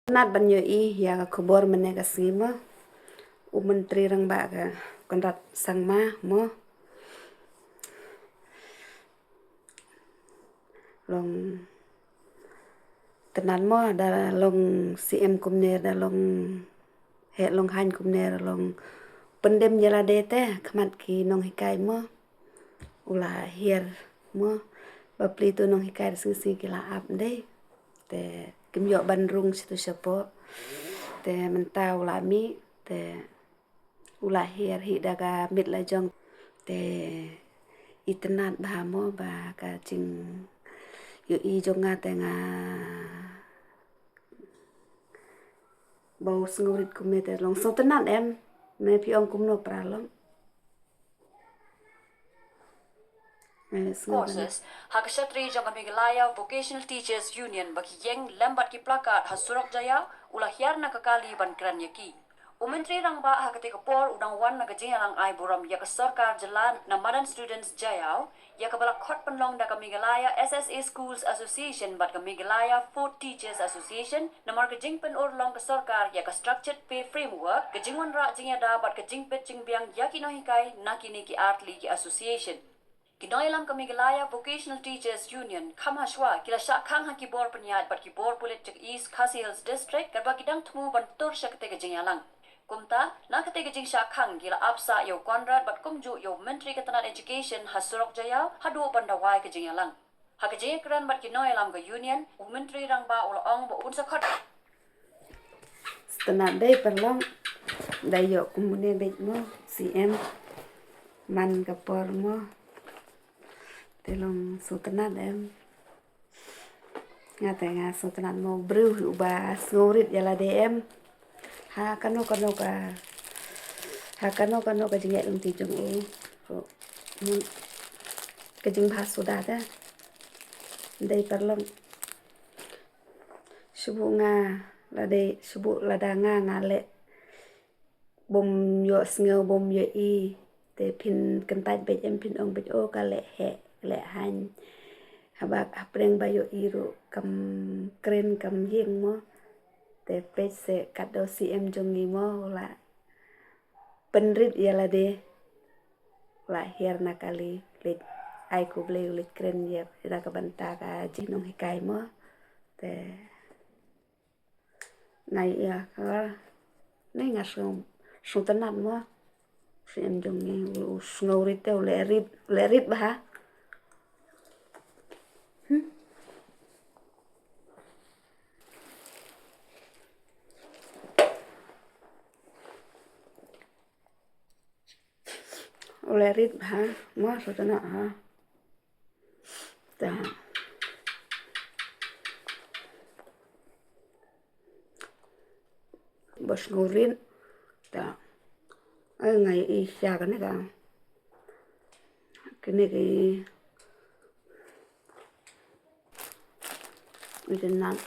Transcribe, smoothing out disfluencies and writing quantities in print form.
Nat banyo ya kubor menega sima menteri rang ba ka konrat sangma mo long tenan mo da long CM kumne da long he long han kumne long pendem ialade te khamat ki nonghikai mo ula hiar mo bapli tu nonghikai sisi kila ap de te kimyo bandrung situ siapa te mentau lami te ula hiar hi daga mit la jong te itenat bahamo ba ka jing yo i jonga te nga bau sengurit kumete long so tenat em me piong kumno pralong Courses, Hakashatri Jangamigilaya Vocational Teachers Union bagi Yeng lembat ki plakat hasurok jaya ulah hiar na kakali ban kran yaki. Umentri rang ba hakati kapor udang wan na gajing alang ai buram ya kesorkar jalan na madan students jaya ya kabala khot penlong da Kamigilaya SSA Schools Association bat Kamigilaya Food Teachers Association na mar gajing pen urlong kesorkar ya ka structured pay framework gajing wan ra jing da bat gajing pet jing biang ya ki nohikai na kini ki artli ki association. Kinoilam Kamigilaya Vocational Teachers Union Kamhashwa kila shakhang hakibor penyat bat kibor pulit cek East Khasi Hills District karba kidang temu bantur syakte gejingalang. Kumta na kate gejing shakhang kila apsa yo konrad bat kumju yo Menteri Ketenaga Education hasurok jaya hadu bandawai gejingalang. Hakajing kran bat kinoilam ke union Menteri rangba ulong bo unsa khot. tenat dei perlong dayo kumune bet mo CM man kapor mo telong sutenat em ngate nga sutenat mo bru uba ngurit yala DM ha kano ka jingek lung ti jong ka jing bha suda ta dei perlong subu nga subu lada nga ngale bom yo sngo bom yo i te pin kentai bet em pin ong bet o ka le han habak apreng bayo iru kam kren kam yeng mo te pet se kado CM jongi mo la penrit ialade la hiar nakali lit ai khublei lit kren ya ira ka banta ka jing nonghikai mo te ngai ya ka nei ngasong sultanat mo CM jongi sngorit te lerit bah lerit ha mo sultanat ha ta bos ngurin ta ai ngai i sya ka ne ka kene ki itenat